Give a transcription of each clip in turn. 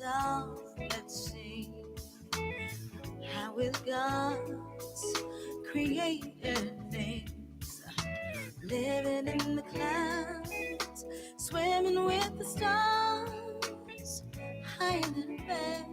ourselves. Let's see how with God's created things, living in the clouds, swimming with the stars, higher than bed.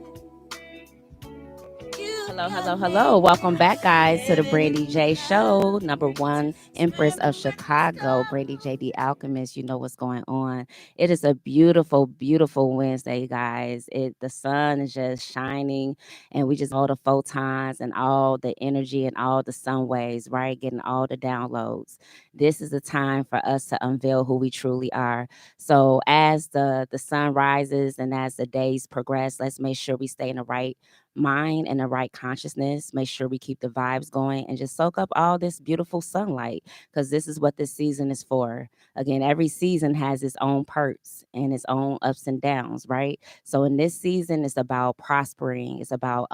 Hello. Welcome back, guys, to the Brandy J Show, number one Empress of Chicago, Brandy J the Alchemist. You know what's going on. It is a beautiful Wednesday, guys. The sun is just shining, and we just all the photons and all the energy and all the sun waves, right? Getting all the downloads. This is the time for us to unveil who we truly are. So as the sun rises and as the days progress, let's make sure we stay in the right mind and the right consciousness. Make sure we keep the vibes going and just soak up all this beautiful sunlight because this is what this season is for. Again, every season has its own perks and its own ups and downs, right? So in this season, it's about prospering. It's about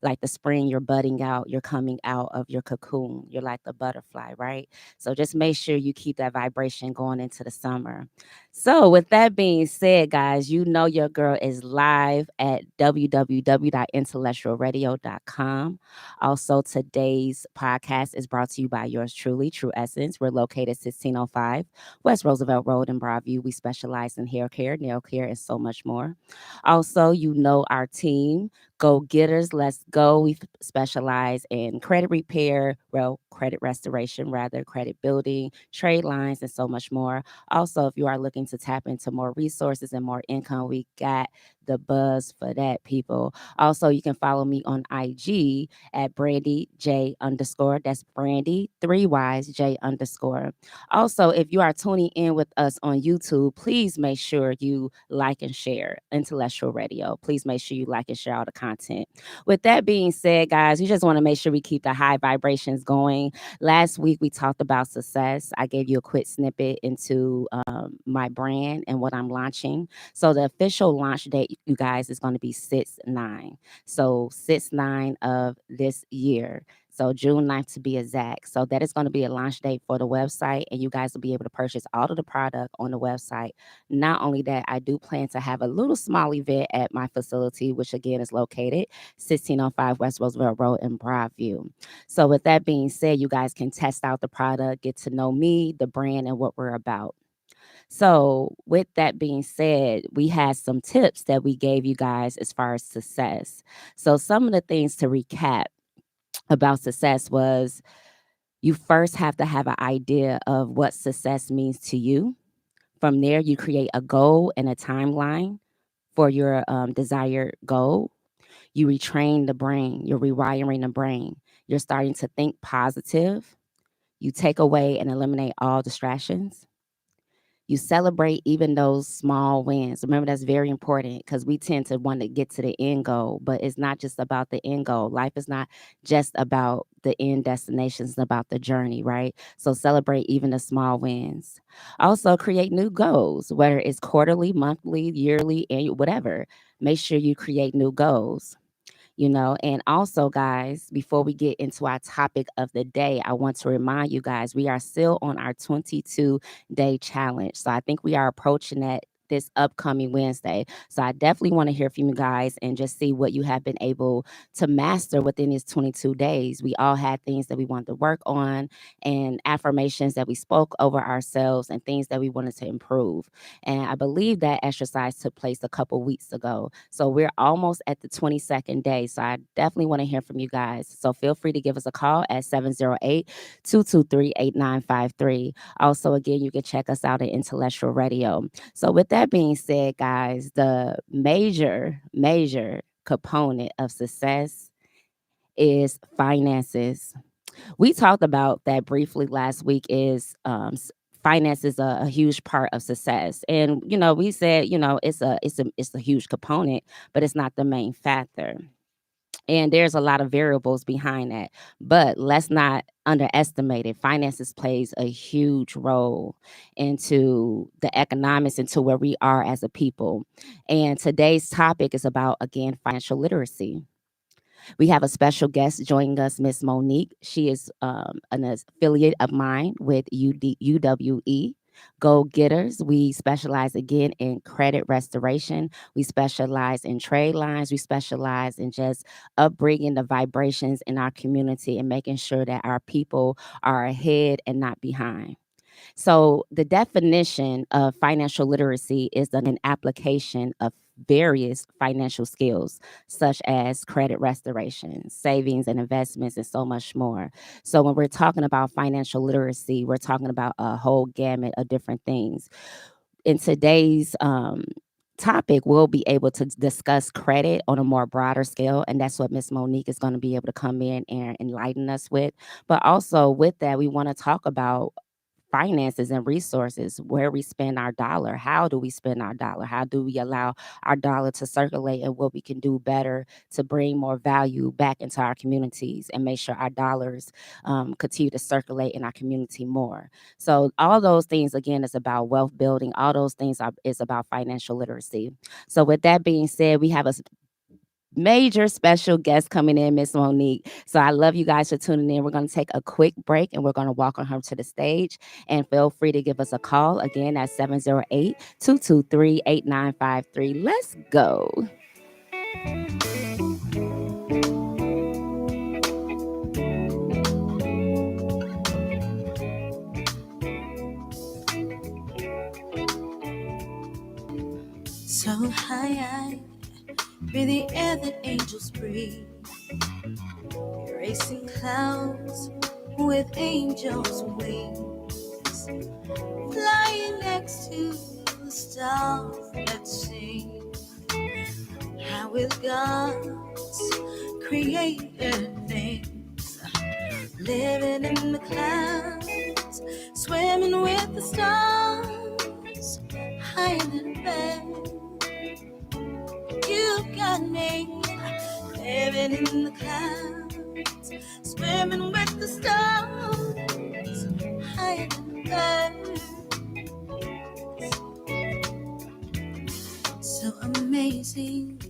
like the spring, you're budding out, you're coming out of your cocoon. You're like the butterfly, right? So just make sure you keep that vibration going into the summer. So, with that being said, guys, you know your girl is live at www.intellectualradio.com. Also, today's podcast is brought to you by yours truly, True Essence. We're located 1605 West Roosevelt Road in Broadview. We specialize in hair care, nail care, and so much more. Also, you know our team, Go Getters, Let's Go. We specialize in credit repair, well, credit restoration, rather, credit building, trade lines, and so much more. Also, if you are looking to tap into more resources and more income, we got the buzz for that, people. Also, you can follow me on IG at Brandy J underscore. That's Brandy, 3 Ys, J underscore. Also, if you are tuning in with us on YouTube, please make sure you like and share Intellectual Radio. Please make sure you like and share all the content. With that being said, guys, we just want to make sure we keep the high vibrations going. Last week, we talked about success. I gave you a quick snippet into my brand and what I'm launching. So the official launch date, you guys, is going to be 6/9. So 6/9 of this year. So June 9th to be exact. So that is going to be a launch date for the website, and you guys will be able to purchase all of the product on the website. Not only that, I do plan to have a little small event at my facility, which again is located 1605 West Roosevelt Road in Broadview. So with that being said, you guys can test out the product, get to know me, the brand, and what we're about. So, with that being said, we had some tips that we gave you guys as far as success. So, some of the things to recap about success was you first have to have an idea of what success means to you. From there, you create a goal and a timeline for your desired goal. You retrain the brain, you're rewiring the brain. You're starting to think positive. You take away and eliminate all distractions. You celebrate even those small wins. Remember, that's very important because we tend to want to get to the end goal, but it's not just about the end goal. Life is not just about the end destination, it's about the journey, right? So celebrate even the small wins. Also, create new goals, whether it's quarterly, monthly, yearly, annual, whatever. Make sure you create new goals. And also, guys, before we get into our topic of the day, I want to remind you guys we are still on our 22-day challenge. So I think we are approaching that this upcoming Wednesday. So I definitely want to hear from you guys and just see what you have been able to master within these 22 days. We all had things that we wanted to work on and affirmations that we spoke over ourselves and things that we wanted to improve. And I believe that exercise took place a couple weeks ago. So we're almost at the 22nd day. So I definitely want to hear from you guys. So feel free to give us a call at 708-223-8953. Also, again, you can check us out at Intellectual Radio. So with that being said, guys, the major component of success is finances. We talked about that briefly last week. Is finance is a huge part of success, and we said it's a huge component, but it's not the main factor. And there's a lot of variables behind that, but let's not underestimate it. Finances plays a huge role into the economics, into where we are as a people. And today's topic is about, again, financial literacy. We have a special guest joining us, Miss Monique. She is an affiliate of mine with UWE. go getters. We specialize again in credit restoration. We specialize in trade lines. We specialize in just upbringing the vibrations in our community and making sure that our people are ahead and not behind. So, the definition of financial literacy is an application of various financial skills, such as credit restoration, savings and investments, and so much more. So, when we're talking about financial literacy, we're talking about a whole gamut of different things. In today's topic, we'll be able to discuss credit on a more broader scale, and that's what Miss Monique is going to be able to come in and enlighten us with. But also with that, we want to talk about finances and resources, where we spend our dollar, how do we spend our dollar, how do we allow our dollar to circulate, and what we can do better to bring more value back into our communities and make sure our dollars continue to circulate in our community more. So all those things again is about wealth building. All those things is about financial literacy. So with that being said, we have a major special guest coming in, Miss Monique. So I love you guys for tuning in. We're going to take a quick break and we're going to welcome her to the stage. And feel free to give us a call again at 708-223-8953. Let's go. So high, I breathe the air that angels breathe, erasing clouds with angels' wings, flying next to the stars that sing. How with God's created things, living in the clouds, swimming with the stars, higher than a bird. You got me living in the clouds, swimming with the stars, higher than birds. So amazing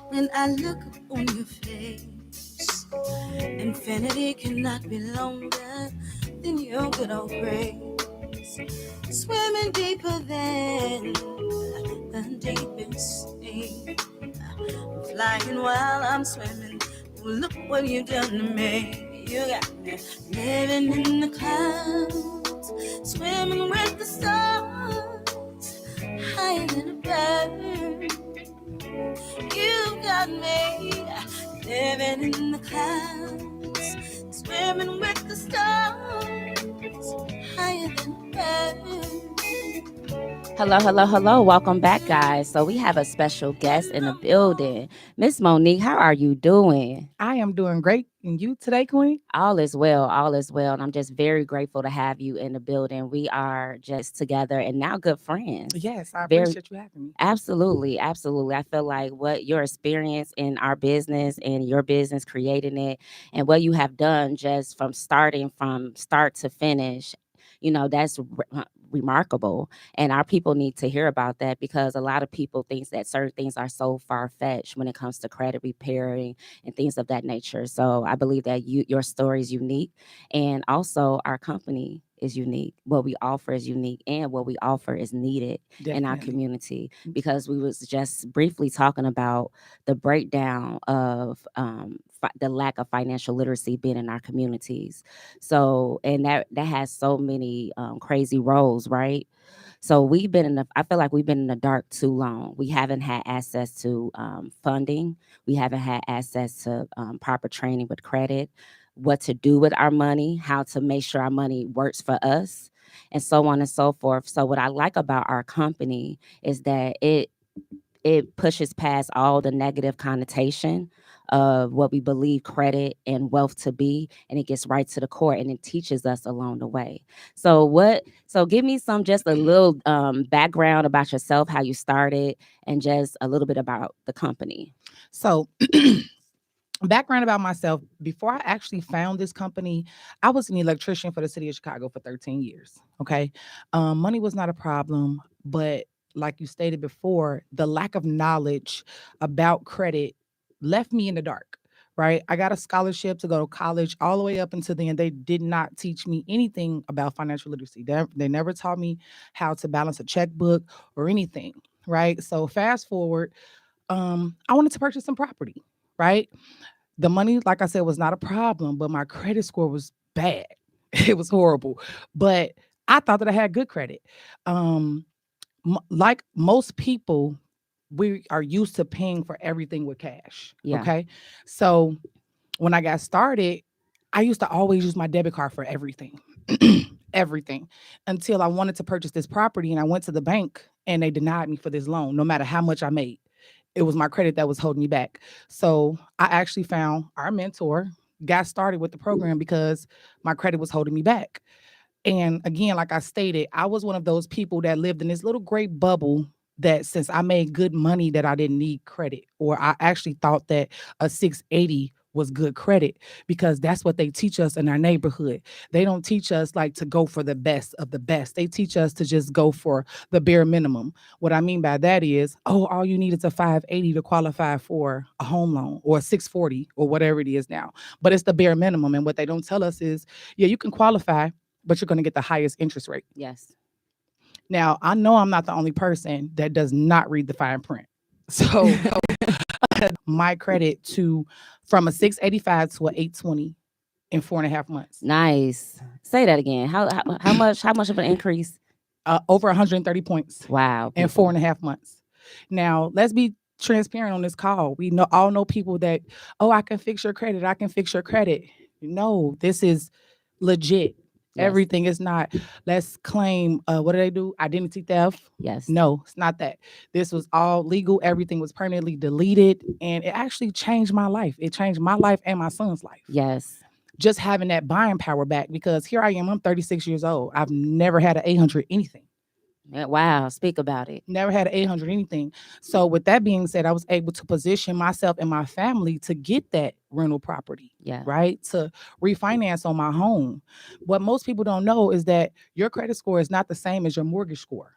when I look on your face. Infinity cannot be longer than your good old grace. Swimming deeper than the deepest sea. Flying while I'm swimming. Look what you've done to me. You got me living in the clouds, swimming with the stars, higher than a bird. You got me living in the clouds, swimming with the stars, higher than a bird. Hello, hello, hello. Welcome back, guys. So we have a special guest in the building. Miss Monique, how are you doing? I am doing great. And you today, Queen? All is well, all is well. And I'm just very grateful to have you in the building. We are just together and now good friends. Yes, I Very appreciate you having me. Absolutely, absolutely. I feel like what your experience in our business and your business creating it and what you have done just from starting from start to finish, that's remarkable. And our people need to hear about that because a lot of people think that certain things are so far-fetched when it comes to credit repairing and things of that nature. So I believe that your story is unique, and also our company is unique. What we offer is unique, and what we offer is needed in our Definitely. community, because we was just briefly talking about the breakdown of the lack of financial literacy being in our communities. So, and that has so many crazy roles, right? So I feel like we've been in the dark too long. We haven't had access to funding. We haven't had access to proper training with credit, what to do with our money, how to make sure our money works for us, and so on and so forth. So what I like about our company is that it pushes past all the negative connotation of what we believe credit and wealth to be, and it gets right to the core, and it teaches us along the way. So give me just a little background about yourself, how you started, and just a little bit about the company. So, background about myself. Before I actually found this company, I was an electrician for the city of Chicago for 13 years. Okay. Money was not a problem, but like you stated before, the lack of knowledge about credit left me in the dark. right? I got a scholarship to go to college all the way up until then. They did not teach me anything about financial literacy. They never taught me how to balance a checkbook or anything, right? So fast forward, I wanted to purchase some property, right? The money, like I said, was not a problem, but my credit score was bad. It was horrible. But I thought that I had good credit. Um, like most people, we are used to paying for everything with cash. Yeah. Okay. So when I got started, I used to always use my debit card for everything. Everything, until I wanted to purchase this property and I went to the bank and they denied me for this loan, no matter how much I made. It was my credit that was holding me back. So I actually found our mentor, got started with the program because my credit was holding me back. And again, like I stated, I was one of those people that lived in this little great bubble that since I made good money that I didn't need credit, or I actually thought that a 680 was good credit because that's what they teach us in our neighborhood. They don't teach us like to go for the best of the best. They teach us to just go for the bare minimum. What I mean by that is, oh, all you need is a 580 to qualify for a home loan or a 640 or whatever it is now. But it's the bare minimum. And what they don't tell us is, yeah, you can qualify, but you're going to get the highest interest rate. Yes. Now, I know I'm not the only person that does not read the fine print. So my credit to from a 685 to a 820 in 4.5 months. Nice. Say that again. How much of an increase? Over 130 points Wow. in 4.5 months. Now, let's be transparent on this call. We all know people that, oh, I can fix your credit. I can fix your credit. No, this is legit. Yes. Everything is not, let's claim, what do they do? Identity theft. Yes. No, it's not that. This was all legal. Everything was permanently deleted. And it actually changed my life. It changed my life and my son's life. Yes. Just having that buying power back, because here I am, I'm 36 years old. I've never had an 800 anything. Wow. Speak about it. Never had an 800 anything. So with that being said, I was able to position myself and my family to get that rental property, Yeah. right? To refinance on my home. What most people don't know is that your credit score is not the same as your mortgage score.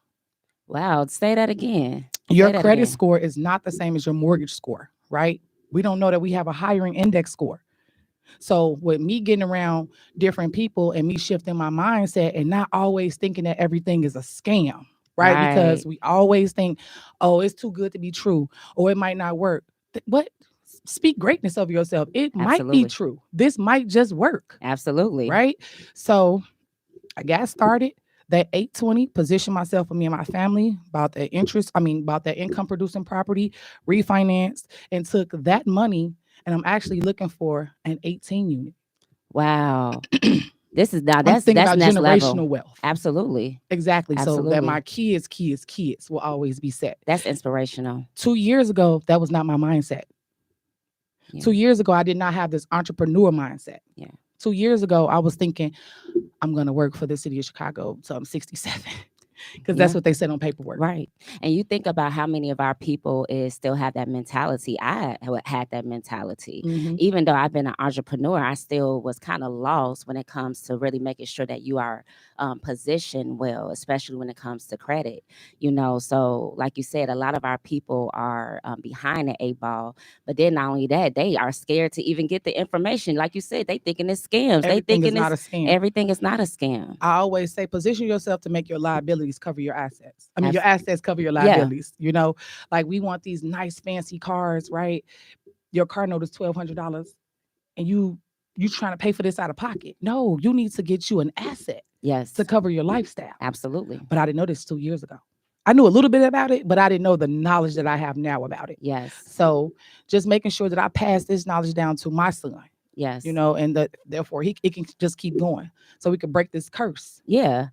Wow. Say that again. Your credit score is not the same as your mortgage score, right? We don't know that we have a higher index score. So with me getting around different people and me shifting my mindset and not always thinking that everything is a scam, right? Because we always think, oh, it's too good to be true, or it might not work. What? Speak greatness of yourself. It might be true. This might just work. Absolutely. Right? So I got started. That 820 positioned myself for me and my family about that about that income producing property, refinanced, and took that money. And I'm actually looking for an 18 unit. Wow. This is now that's about next generational level. Wealth. Absolutely. Exactly. Absolutely. So that my kids will always be set. That's inspirational. 2 years ago, that was not my mindset. Yeah. 2 years ago, I did not have this entrepreneur mindset. Yeah. 2 years ago, I was thinking, I'm going to work for the city of Chicago till I'm 67. Because that's what they said on paperwork. Right. And you think about how many of our people still have that mentality. I had that mentality. Mm-hmm. Even though I've been an entrepreneur, I still was kind of lost when it comes to really making sure that you are positioned well, especially when it comes to credit. So like you said, a lot of our people are behind the 8 ball. But then not only that, they are scared to even get the information. Like you said, they thinking it's scams. Everything is not a scam. Everything is not a scam. I always say, position yourself to make your liabilities cover your assets. Your assets cover your liabilities. Yeah. Like we want these nice fancy cars, right? Your car note is $1,200 and you trying to pay for this out of pocket. No, you need to get you an asset. Yes. To cover your lifestyle. Absolutely. But I didn't know this 2 years ago. I knew a little bit about it, but I didn't know the knowledge that I have now about it. Yes. So just making sure that I pass this knowledge down to my son. Yes. And therefore it can just keep going so we can break this curse. Yeah.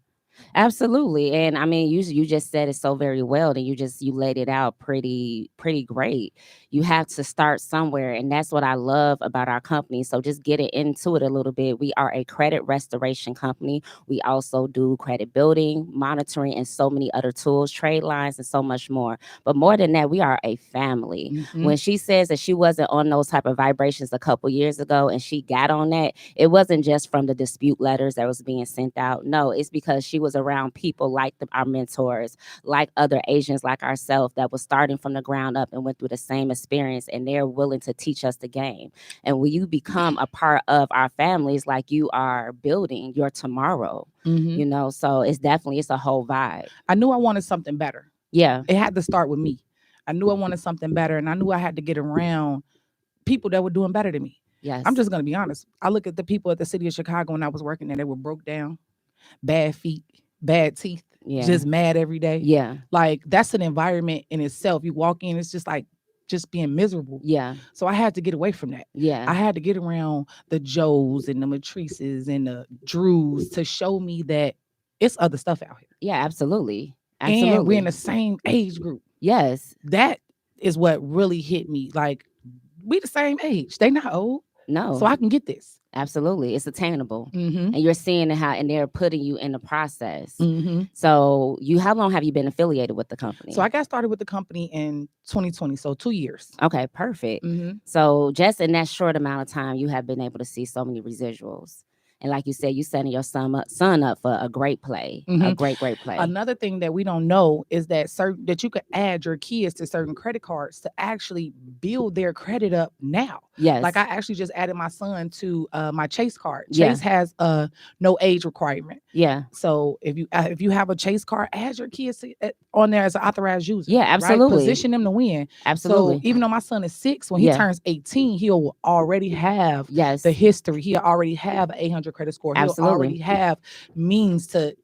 Absolutely. And I mean, you just said it so very well, and you laid it out pretty great. You have to start somewhere, and that's what I love about our company. So just getting into it a little bit. We are a credit restoration company. We also do credit building, monitoring, and so many other tools, trade lines, and so much more. But more than that, we are a family. Mm-hmm. When she says that she wasn't on those type of vibrations a couple years ago and she got on that, it wasn't just from the dispute letters that was being sent out. No, it's because she was was around people like our mentors, like other Asians like ourselves that was starting from the ground up and went through the same experience, and they're willing to teach us the game. And when you become a part of our families, like you are building your tomorrow, you know, so it's a whole vibe. I knew I wanted something better. Yeah. It had to start with me. I knew I wanted something better, and I knew I had to get around people that were doing better than me. Yes. I'm just going to be honest. I look at the people at the city of Chicago when I was working there, they were broke down, bad feet, bad teeth, just mad every day. Yeah. Like, that's an environment in itself. You walk in, it's just like just being miserable. Yeah. So I had to get away from that. Yeah. I had to get around the Joes and the Matrices and the Drews to show me that it's other stuff out here. Yeah, absolutely. Absolutely. And we're in the same age group. Yes. That is what really hit me. Like, we the same age. They not old. No. So I can get this. Absolutely. It's attainable. And you're seeing how, and they're putting you in the process. So how long have you been affiliated with the company? So I got started with the company in 2020. So 2 years. Okay, perfect. So just in that short amount of time, you have been able to see so many residuals. And like you said, you setting your son up for a great play, a great play. Another thing that we don't know is that that you could add your kids to certain credit cards to actually build their credit up now. Yes. Like, I actually just added my son to my Chase card. Chase has no age requirement. Yeah. So if you have a Chase card, add your kids on there as an authorized user. Yeah, absolutely. Right? Position them to win. Absolutely. So even though my son is 6, when he turns 18, he'll already have the history. He'll already have an 800 credit score. He'll already have means to,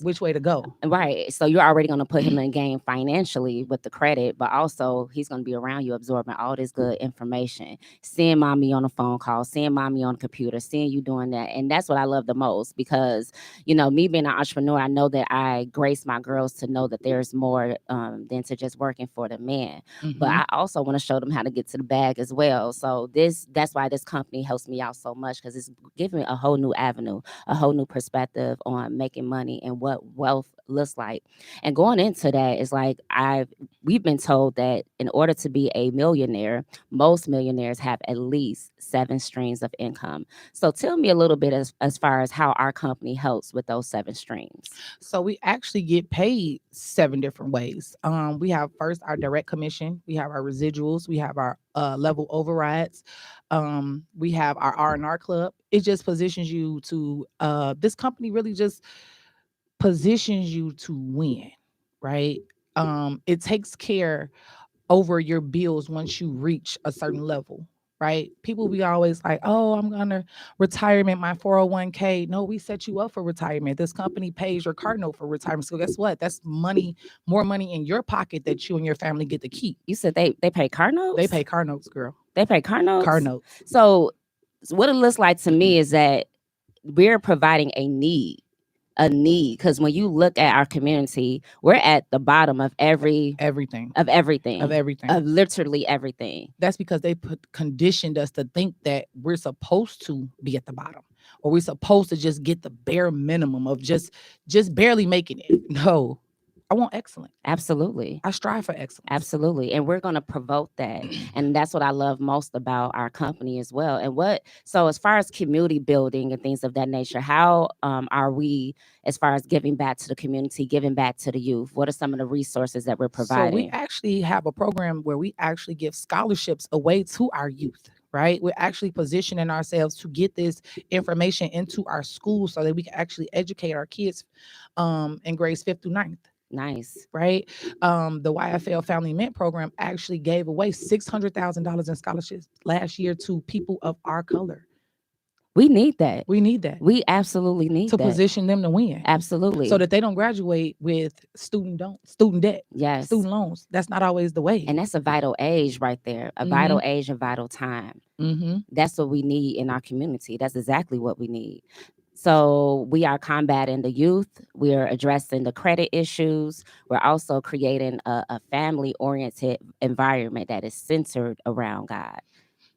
which way to go. Right. So you're already going to put him in the game financially with the credit, but also he's going to be around you absorbing all this good information, seeing mommy on a phone call, seeing mommy on the computer, seeing you doing that. And that's what I love the most because, me being an entrepreneur, I know that I grace my girls to know that there's more than to just working for the man. But I also want to show them how to get to the bag as well. So that's why this company helps me out so much, because it's giving me a whole new avenue, a whole new perspective on making money and what wealth looks like. And going into that is like we've been told that in order to be a millionaire, most millionaires have at least 7 streams of income. So tell me a little bit as far as how our company helps with those 7 streams. So we actually get paid 7 different ways. We have first our direct commission, we have our residuals, we have our level overrides, we have our R&R club. It just positions you to this company really just positions you to win, right? It takes care over your bills once you reach a certain level, right? People be always like, oh, I'm gonna retirement, my 401k. No, we set you up for retirement. This company pays your car note for retirement. So guess what? That's money, more money in your pocket that you and your family get to keep. You said they pay car notes? They pay car notes, girl. They pay car notes? Car notes. So what it looks like to me is that we're providing a need, because when you look at our community, we're at the bottom of everything of literally everything. That's because they conditioned us to think that we're supposed to be at the bottom, or we're supposed to just get the bare minimum of just barely making it. No, I want excellence. Absolutely. I strive for excellence. Absolutely. And we're going to provoke that. And that's what I love most about our company as well. And so as far as community building and things of that nature, how are we as far as giving back to the community, giving back to the youth? What are some of the resources that we're providing? So we actually have a program where we actually give scholarships away to our youth. Right? We're actually positioning ourselves to get this information into our schools so that we can actually educate our kids in grades 5th through 9th. Nice. Right? The YFL Family Mint program actually gave away $600,000 in scholarships last year to people of our color. We need that. We absolutely need to that. Position them to win. Absolutely. So that they don't graduate with student debt. Yes. Student loans. That's not always the way. And that's a vital age right there. A vital age, a vital time. That's what we need in our community. That's exactly what we need. So we are combating the youth. We are addressing the credit issues. We're also creating a family-oriented environment that is centered around God.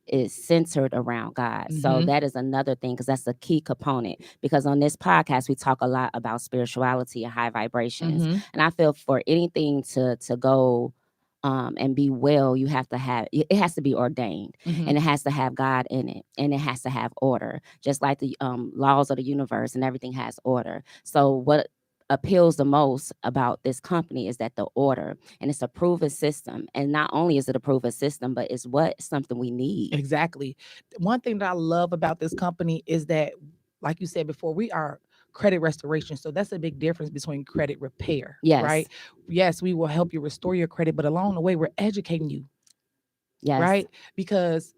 So that is another thing, because that's a key component. Because on this podcast, we talk a lot about spirituality and high vibrations. And I feel for anything to go and be well, you have to have, it has to be ordained, and it has to have God in it, and it has to have order, just like the laws of the universe, and everything has order. So what appeals the most about this company is that the order, and it's a proven system. And not only is it a proven system, but it's something we need. Exactly. One thing that I love about this company is that, like you said before, we are credit restoration. So that's a big difference between credit repair, Yes. right? Yes, we will help you restore your credit, but along the way, we're educating you, Yes. right? Because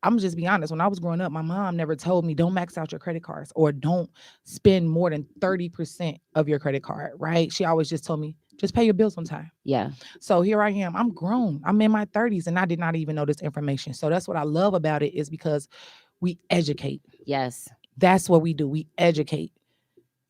I'm just be honest, when I was growing up, my mom never told me don't max out your credit cards or don't spend more than 30% of your credit card, right? She always just told me, just pay your bills on time. Yeah. So here I am. I'm grown. I'm in my 30s and I did not even know this information. So that's what I love about it, is because we educate. Yes. That's what we do. We educate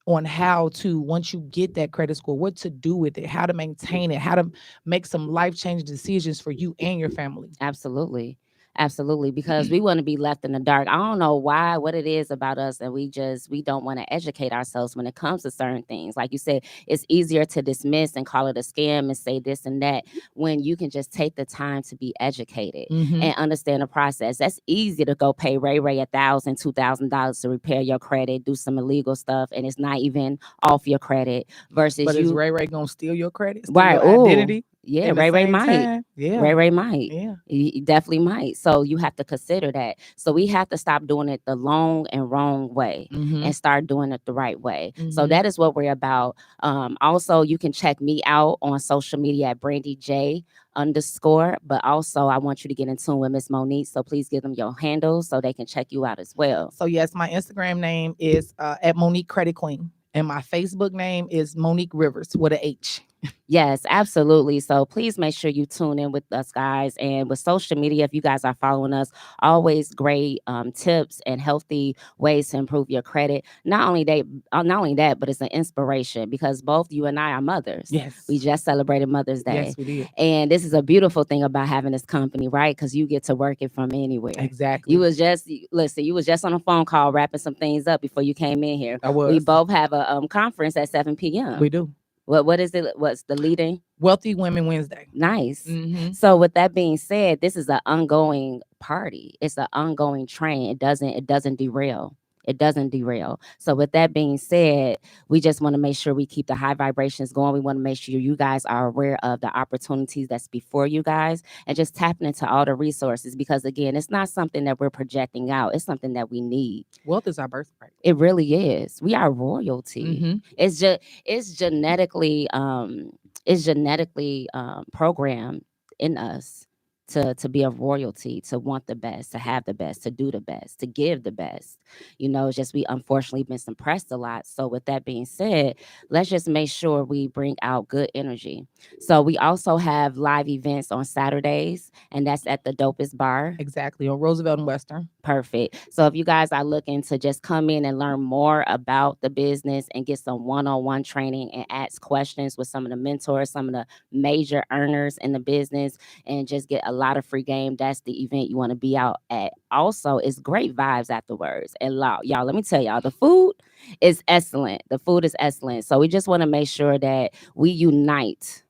on how to, once you get that credit score, what to do with it, how to maintain it, how to make some life-changing decisions for you and your family. Absolutely. Absolutely. Because we want to be left in the dark. I don't know what it is about us, and we don't want to educate ourselves when it comes to certain things. Like you said, it's easier to dismiss and call it a scam and say this and that, when you can just take the time to be educated and understand the process. That's easy to go pay Ray $1,000, $2,000 to repair your credit, do some illegal stuff, and it's not even off your credit. Versus But you, is Ray gonna steal your credit, steal right? your Ooh, identity? yeah, In the Ray same might. time? Yeah. Ray might. Yeah. He definitely might. So you have to consider that. So we have to stop doing it the long and wrong way and start doing it the right way. So that is what we're about. Also, you can check me out on social media at Brandy J _. But also, I want you to get in tune with Miss Monique. So please give them your handles so they can check you out as well. So yes, my Instagram name is at Monique Credit Queen, and my Facebook name is Monique Rivers with a H. Yes, absolutely. So please make sure you tune in with us, guys. And with social media, if you guys are following us, always great tips and healthy ways to improve your credit. Not only that, but it's an inspiration, because both you and I are mothers. Yes. We just celebrated Mother's Day. Yes, we did. And this is a beautiful thing about having this company, right? Because you get to work it from anywhere. Exactly. You was just on a phone call wrapping some things up before you came in here. I was. We both have a conference at 7 p.m. We do. What is it? What's the leading? Wealthy Women Wednesday. Nice. So with that being said, this is an ongoing party. It's an ongoing train. It doesn't derail. It doesn't derail. So with that being said, we just want to make sure we keep the high vibrations going. We want to make sure you guys are aware of the opportunities that's before you guys, and just tapping into all the resources, because again, it's not something that we're projecting out. It's something that we need. Wealth is our birthright. It really is. We are royalty. It's genetically programmed in us to be of royalty, to want the best, to have the best, to do the best, to give the best. It's just we unfortunately been suppressed a lot. So with that being said, let's just make sure we bring out good energy. So we also have live events on Saturdays, and that's at the Dopest Bar. Exactly, on Roosevelt and Western. Perfect. So if you guys are looking to just come in and learn more about the business and get some one-on-one training and ask questions with some of the mentors, some of the major earners in the business, and just get a lot of free game, that's the event you want to be out at. Also, it's great vibes afterwards. And y'all, let me tell y'all, the food is excellent. The food is excellent. So we just want to make sure that we unite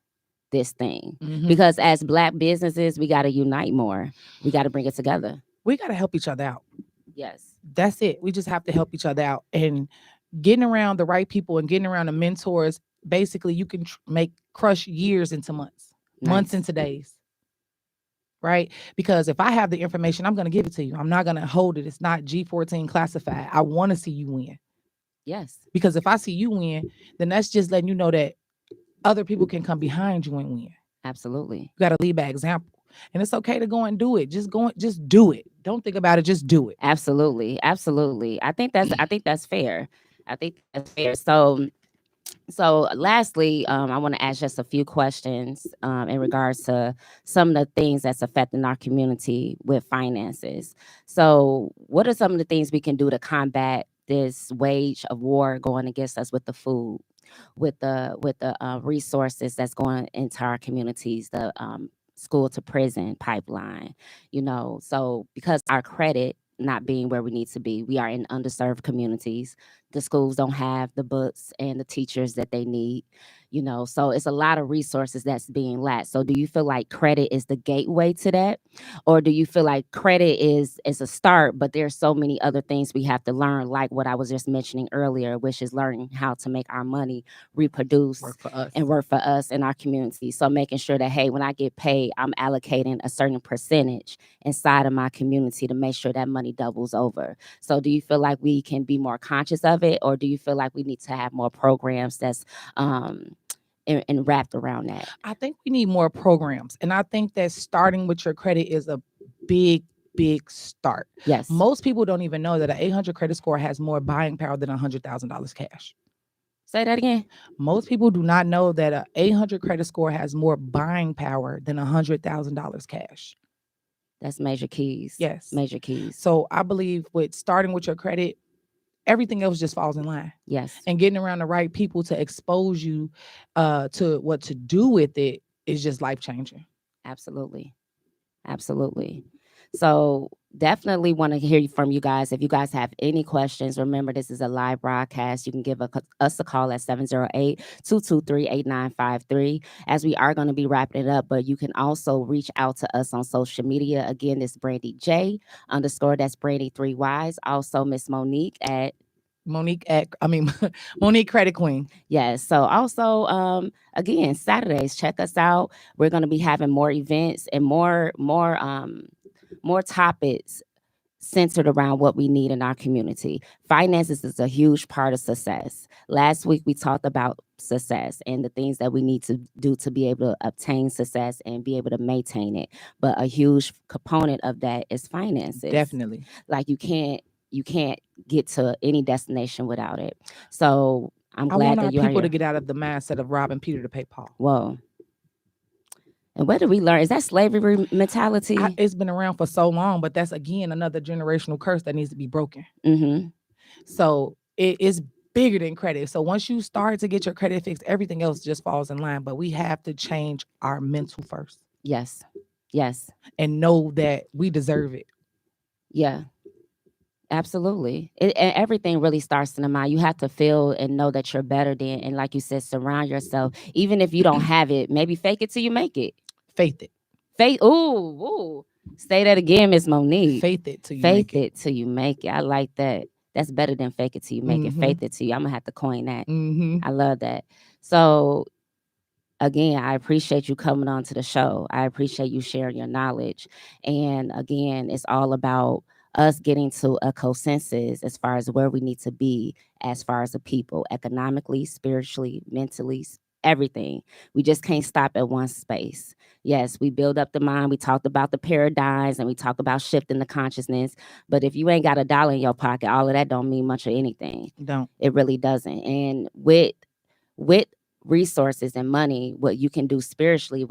this thing, because as Black businesses, we got to unite more. We got to bring it together. We got to help each other out. Yes. That's it. We just have to help each other out, and getting around the right people and getting around the mentors. Basically, you can crush years into months, months into days. Right? Because if I have the information, I'm going to give it to you. I'm not going to hold it. It's not G14 classified. I want to see you win. Yes. Because if I see you win, then that's just letting you know that other people can come behind you and win. Absolutely. You got to lead by example. And it's okay to go and do it. Just do it. Don't think about it. Just do it. Absolutely. Absolutely. I think that's fair. I think that's fair. So lastly, I want to ask just a few questions in regards to some of the things that's affecting our community with finances. So what are some of the things we can do to combat this wage of war going against us with the food, with the resources that's going into our communities, the school to prison pipeline, so because our credit not being where we need to be, we are in underserved communities. the schools don't have the books and the teachers that they need, so it's a lot of resources that's being lacked. So do you feel like credit is the gateway to that, or do you feel like credit is a start, but there's so many other things we have to learn, like what I was just mentioning earlier, which is learning how to make our money reproduce Work for us. and work for us in our community. So making sure that, hey, when I get paid, I'm allocating a certain percentage inside of my community to make sure that money doubles over. So do you feel like we can be more conscious of it, or do you feel like we need to have more programs that's and wrapped around that? I think we need more programs. And I think that starting with your credit is a big, big start. Yes. Most people don't even know that an 800 credit score has more buying power than $100,000 cash. Say that again. Most people do not know that an 800 credit score has more buying power than $100,000 cash. That's major keys. Yes. Major keys. So I believe with starting with your credit, everything else just falls in line. Yes. And getting around the right people to expose you to what to do with it is just life-changing. Absolutely. Absolutely. So definitely want to hear from you guys. If you guys have any questions, remember this is a live broadcast. You can give us a call at 708-223-8953, as we are going to be wrapping it up. But you can also reach out to us on social media. Again, it's Brandy J _ that's Brandy 3 Ys. Also Miss Monique at Monique Credit Queen. Yes. So also, again, Saturdays, check us out. We're going to be having more events and more topics centered around what we need in our community. Finances is a huge part of success. Last week, we talked about success and the things that we need to do to be able to obtain success and be able to maintain it. But a huge component of that is finances. Definitely. Like you can't get to any destination without it. So I'm glad that you are people here. to get out of the mindset of robbing Peter to pay Paul. Whoa. And what did we learn? Is that slavery mentality? It's been around for so long, but that's, again, another generational curse that needs to be broken. Mm-hmm. So it is bigger than credit. So once you start to get your credit fixed, everything else just falls in line. But we have to change our mental first. Yes. Yes. And know that we deserve it. Yeah. Absolutely. And everything really starts in the mind. You have to feel and know that you're better than, and like you said, surround yourself. Even if you don't have it, maybe fake it till you make it. Faith it. Faith. Ooh. Say that again, Miss Monique. Faith it till you Faith make it. it till you make it. I like that. That's better than fake it till you make it. Faith it till you. I'm gonna have to coin that. I love that. So again, I appreciate you coming on to the show. I appreciate you sharing your knowledge. And again, it's all about us getting to a consensus as far as where we need to be as far as a people, economically, spiritually, mentally, everything. We just can't stop at one space. Yes, we build up the mind. We talked about the paradigms and we talk about shifting the consciousness. But if you ain't got $1 in your pocket, all of that don't mean much of anything. Don't. It really doesn't. And with resources and money, what you can do spiritually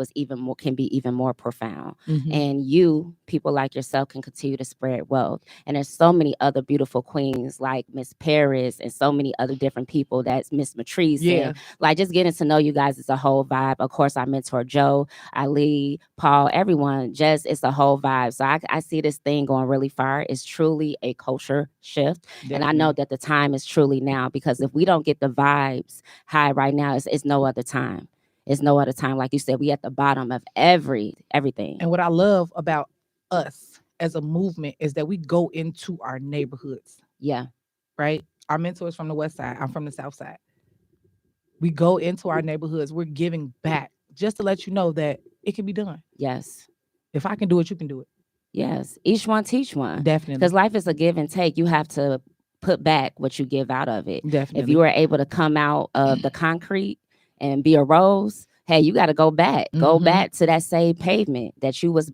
can be even more profound. And you, people like yourself, can continue to spread wealth. And there's so many other beautiful queens like Miss Paris and so many other different people. That's Miss Matrice. Yeah. And like just getting to know you guys is a whole vibe. Of course, I mentor Joe, Ali, Paul, everyone. Just it's a whole vibe. So I see this thing going really far. It's truly a culture shift. Definitely. And I know that the time is truly now, because if we don't get the vibes high right now, it's no other time. It's no other time. Like you said, we at the bottom of everything. And what I love about us as a movement is that we go into our neighborhoods. Yeah. Right? Our mentor is from the West Side. I'm from the South Side. We go into our neighborhoods. We're giving back just to let you know that it can be done. Yes. If I can do it, you can do it. Yes. Each one teach one. Definitely. Because life is a give and take. You have to put back what you give out of it. Definitely. If you were able to come out of the concrete and be a rose, hey, you got to go back. Go back to that same pavement that you was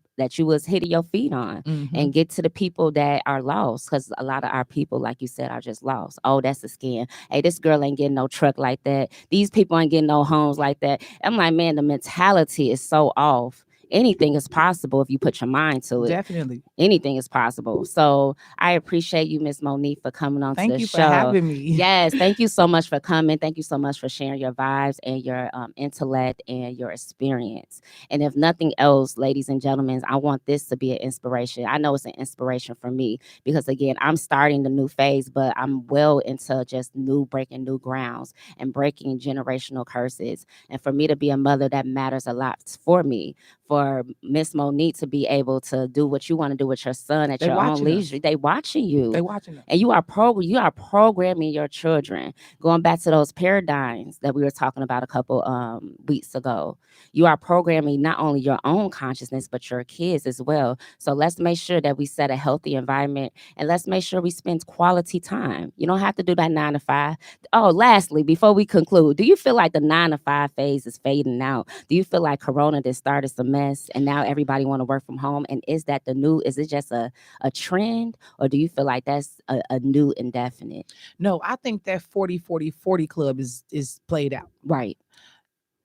hitting your feet on, and get to the people that are lost. Because a lot of our people, like you said, are just lost. Oh, that's a scam. Hey, this girl ain't getting no truck like that. These people ain't getting no homes like that. I'm like, man, the mentality is so off. anything is possible if you put your mind to it. Definitely. Anything is possible. So I appreciate you, Miss Monique, for coming on to Thank the you for show. having me. Yes, thank you so much for coming. Thank you so much for sharing your vibes and your intellect and your experience. And if nothing else, ladies and gentlemen, I want this to be an inspiration. I know it's an inspiration for me because, again, I'm starting the new phase, but I'm well into just breaking new grounds and breaking generational curses. And for me to be a mother, that matters a lot for me. For Miss Monique to be able to do what you want to do with your son at They your own watching us. leisure, they watching you. They watching us. And you are programming your children. Going back to those paradigms that we were talking about a couple weeks ago, you are programming not only your own consciousness but your kids as well. So let's make sure that we set a healthy environment, and let's make sure we spend quality time. You don't have to do that 9 to 5. Oh, lastly, before we conclude, do you feel like the 9 to 5 phase is fading out? Do you feel like Corona did started some mess and now everybody want to work from home? And is that the new? Is it just a trend, or do you feel like that's a new indefinite? No, I think that 40-40-40 club is played out. Right.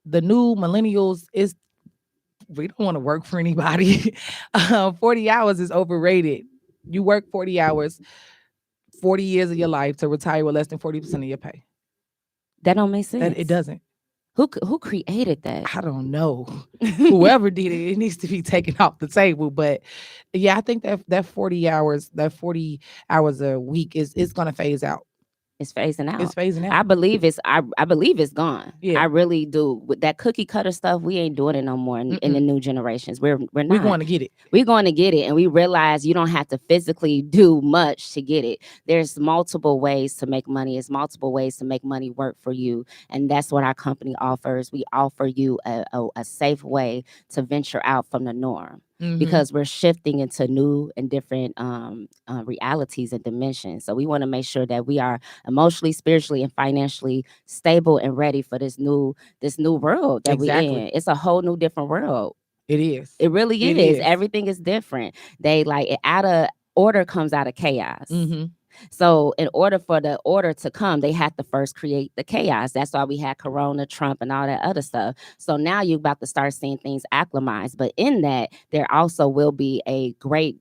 The new millennials is, we don't want to work for anybody. 40 hours is overrated. You work 40 hours, 40 years of your life to retire with less than 40% of your pay. That don't make sense. It doesn't. Who created that? I don't know. Whoever did it, it needs to be taken off the table. But yeah, I think that 40 hours a week is gonna phase out. It's phasing out. It's phasing out. I believe it's gone. Yeah. I really do. With that cookie cutter stuff, we ain't doing it no more in the new generations. We're not. We're going to get it. We're going to get it. And we realize you don't have to physically do much to get it. There's multiple ways to make money. It's multiple ways to make money work for you. And that's what our company offers. We offer you a safe way to venture out from the norm. Mm-hmm. Because we're shifting into new and different realities and dimensions. So we want to make sure that we are emotionally, spiritually, and financially stable and ready for this new world that we're in. It's a whole new different world. It is. It really is. Everything is different. They out of order comes out of chaos. Mm-hmm. So in order for the order to come, they have to first create the chaos. That's why we had Corona, Trump, and all that other stuff. So now you're about to start seeing things acclimatize. But in that, there also will be a great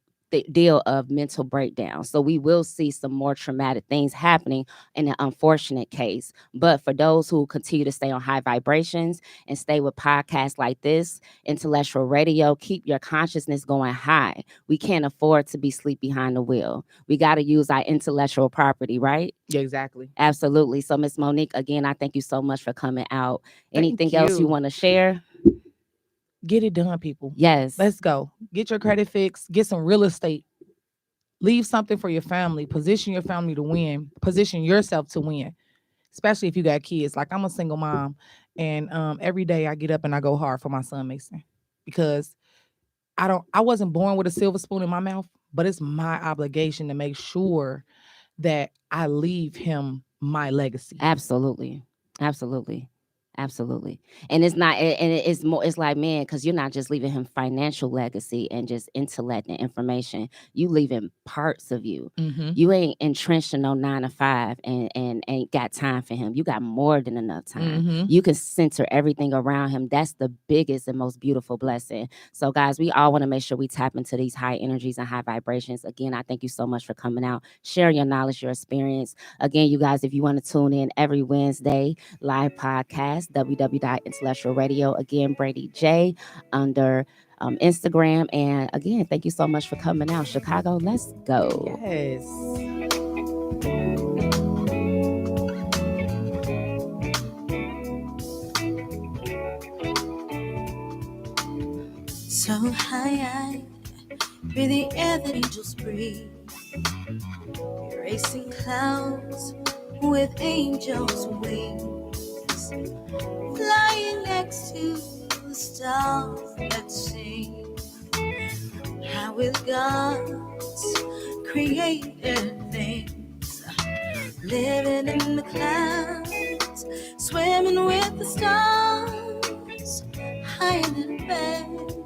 deal of mental breakdown. So we will see some more traumatic things happening in an unfortunate case. But for those who continue to stay on high vibrations and stay with podcasts like this, Intellectual Radio, keep your consciousness going high. We can't afford to be asleep behind the wheel. We got to use our intellectual property, right? Yeah, exactly. Absolutely. So Miss Monique, again, I thank you so much for coming out. Anything else you want to share? Get it done, people. Yes. Let's go. Get your credit fixed. Get some real estate. Leave something for your family. Position your family to win. Position yourself to win. Especially if you got kids. Like, I'm a single mom. And every day I get up and I go hard for my son Mason. Because I wasn't born with a silver spoon in my mouth. But it's my obligation to make sure that I leave him my legacy. Absolutely. Absolutely. Absolutely. And it's not, and it's more, it's like, man, because you're not just leaving him financial legacy and just intellect and information. You leaving parts of you. Mm-hmm. You ain't entrenched in no 9 to 5 and ain't got time for him. You got more than enough time. Mm-hmm. You can center everything around him. That's the biggest and most beautiful blessing. So guys, we all want to make sure we tap into these high energies and high vibrations. Again, I thank you so much for coming out, sharing your knowledge, your experience. Again, you guys, if you want to tune in every Wednesday, live podcast, www.intellectualradio. Again, Brandy J under Instagram. And again, thank you so much for coming out. Chicago, let's go. Yes. So high, breathe the air that angels breathe. Erasing clouds with angels' wings. Flying next to the stars that sing. How with God's created things. Living in the clouds, swimming with the stars. Higher than bed.